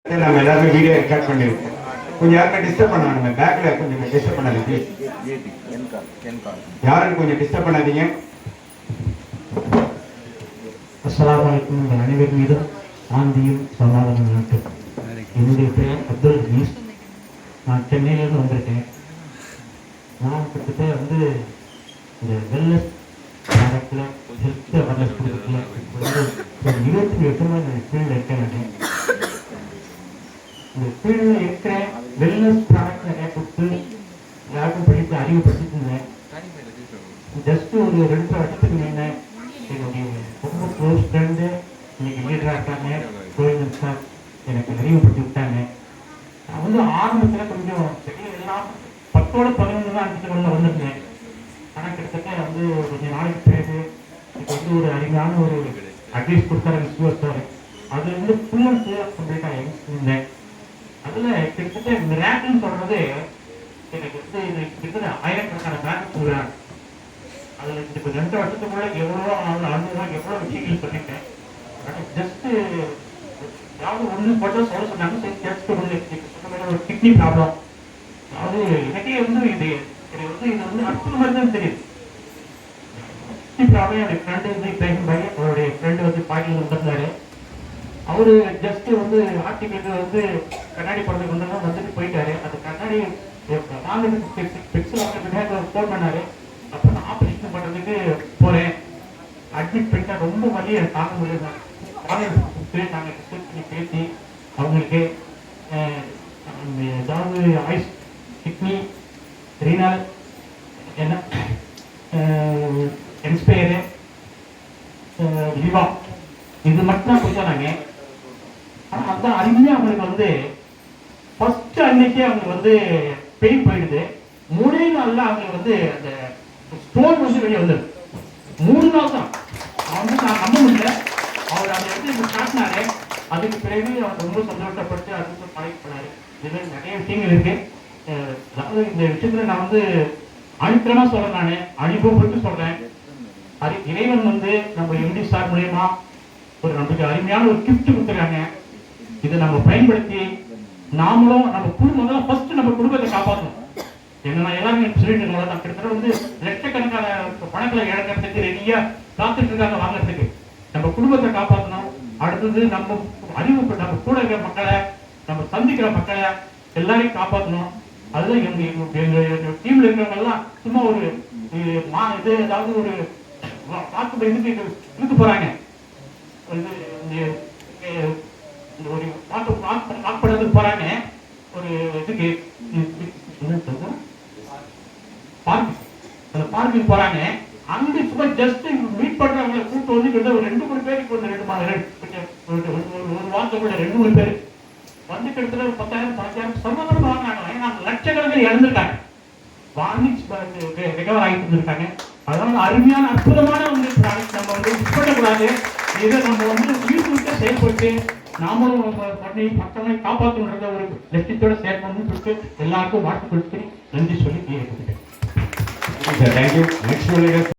நம்ம எல்லாருமே video record பண்ணிருக்கோம். கொஞ்சம் யாருமே டிஸ்டர்ப் பண்ணாங்க, பேக்ல கொஞ்சம் டிஸ்டர்ப் பண்ணாதீங்க. யாரும் கொஞ்சம் டிஸ்டர்ப் பண்ணாதீங்க. அஸ்ஸலாமு அலைக்கும். உங்கள் அனைவர் மீதும் ஆந்தியும் சமாதானம் நாட்டும். என்னுடைய பெயர் அப்துல் ஹமீஸ். நான் சென்னையிலேருந்து வந்திருக்கேன். நான் கிட்டத்தட்ட இந்த வெல்னஸ் ப்ராடக்டில் ஹெல்த் அவேர்னஸ் கொடுக்குறதுல ஒரு 28 வருஷமாக இந்த ஃபீல்டில் இருக்கேன். இந்த ஃபீல்டில் இருக்கிற வெல்னஸ் ப்ராடக்ட் நிறையா கொடுத்து யாருக்கும் படித்து அறிவுப்படுத்திட்டு இருந்தேன். ஜஸ்ட் ஒரு 2 வருஷத்துக்கு முன்னே என்னுடைய ரொம்ப க்ளோஸ் ஃப்ரெண்டு இன்னைக்கு லீடராக இருக்காங்க, கோவிந்தன் சார், எனக்கு அறிவுப்படுத்தி விட்டாங்க. நான் ஆரம்பத்தில் கொஞ்சம் எல்லாம் 10-11 தான் அடிச்சுட்டு வந்திருந்தேன். ஆனால் கிட்டத்தட்ட கொஞ்சம் நாளைக்கு பிறகு இப்போ ஒரு அருமையான ஒரு அட்வைஸ் கொடுத்தாரு விஸ்வஸ் சார். அது ஃபுல் அண்ட் ஃபுல்லாக கம்ப்ளீட்டாக இருந்தேன். அதில் கிட்டத்தட்ட மிராக்கிள்னு சொல்கிறது எனக்கு இது கிட்டத்தட்ட ஆயிரக்கணக்கான மிராக்கிள் சொல்கிறாங்க. அதில் இப்போ 2 வருஷத்துக்குள்ள எவ்வளோ அனுபவம் எவ்வளோ விஷயங்கள் பண்ணிட்டேன். ஆனால் ஜஸ்ட்டு ஏதாவது ஒன்று மட்டும் சொல்ல சொன்னாங்க. சரி, ஜஸ்ட் ஒரு கிட்னி ப்ராப்ளம். அதாவது எனக்கே இது எனக்கு அற்புதமாக தான் தெரியுது. கிட்னி ப்ராப்ளம் என்னுடைய ஃப்ரெண்டு பேசும் பாய், அவருடைய ஃப்ரெண்டு பாட்டில் வந்திருந்தாரு. அவரு ஜஸ்ட் ஆர்டிகளுக்கு கண்ணாடி போடுறதுக்கு வந்துட்டு போயிட்டாரு. அந்த கண்ணாடி வாங்குறதுக்கு பிக்சல் வாங்குறதுக்காக ஃபோன் பண்ணாரு. அப்போ நான் ஆப்ரேஷன் பண்ணுறதுக்கு போகிறேன். அட்மிட் பண்ணிட்டா ரொம்ப வலி எனக்கு தாங்க முடியல. நாங்கள் டிஸ்கஸ் பண்ணி பேசி அவங்களுக்கு ஏதாவது ஐஸ், கிட்னி, ரீனால், என்ன என்ஸ்பயரு, லிவா, இது மட்டும் தான் கொடுத்தாங்க. ஆனால் அந்த அருமையாக அவங்களுக்கு ஃபர்ஸ்ட் அன்னைக்கே அவங்களுக்கு பெயின் போயிடுது. 3 நாள்ல அவங்களுக்கு அந்த ஸ்டோன் வெளியே வந்துடுது. 3 நாள் தான். நான் நம்ப முடியல. அவர் அந்த இடத்துல காட்டினாரு. அதுக்கு பிறகு அவர் ரொம்ப சந்தோஷப்பட்டு அதுக்கு பழகிப்படாரு. இதில் நிறைய விஷயங்கள் இருக்கு. அதாவது இந்த விஷயத்துல நான் அழுத்தமா சொல்றேன், நான் அனுபவப்பட்டு சொல்றேன். அது இறைவன் நம்ம எம்டி சார் மூலியமா நமக்கு அருமையான ஒரு கிஃப்ட் கொடுத்துருக்காங்க. இதை நம்ம பயன்படுத்தி நாமளும் நம்ம குடும்பம் ஃபர்ஸ்ட் நம்ம குடும்பத்தை காப்பாற்றணும். என்னன்னா எல்லாருமே சொல்லிட்டு இருக்காங்க, கிட்டத்தட்ட லட்சக்கணக்கான பணங்களை இழக்கிறதுக்கு ரெடியா காத்துட்டு இருக்காங்க வாங்கறதுக்கு. நம்ம குடும்பத்தை காப்பாற்றணும். அடுத்தது நம்ம அறிவு, நம்ம கூட இருக்கிற மக்களை, நம்ம சந்திக்கிற மக்களை எல்லாரையும் காப்பாற்றணும். அதுதான் எங்க டீம்ல இருக்கிறவங்க எல்லாம் சும்மா ஒரு ஏதாவது ஒரு வாக்கு இதுக்கு போறாங்க. ஒரு வாக்குப்படுறதுக்கு போறாங்க. ஒரு இதுக்கு பார்க்குக்கு போறாங்க. அங்க சும்மா ஜஸ்ட் மீட் பண்றவங்களை கூப்பிட்டு ஒரு 2-3 பேருக்கு ஒரு வாரத்துக்குள்ள 2-3 பேர் கிட்டத்தட்ட ஒரு 10,000-15,000 சம்பளம் வாங்கினாங்க. ஏன்னா லட்சக்கணக்கில் இழந்திருக்காங்க, வாங்கி ரெக்கவர் ஆகிட்டு இருந்திருக்காங்க. அதனால அருமையான அற்புதமான ப்ராடக்ட் நம்ம மிஸ் பண்ணக்கூடாது. இதை நம்ம உயிர்கிட்ட செயல்பட்டு நாமளும் பண்ணி மக்களை காப்பாற்றணுன்றத ஒரு லட்சியத்தோட செயல்படணும்னு சொல்லிட்டு எல்லாருக்கும் வாழ்த்து கொடுத்து நன்றி சொல்லி தேங்க்யூ. நெக்ஸ்ட்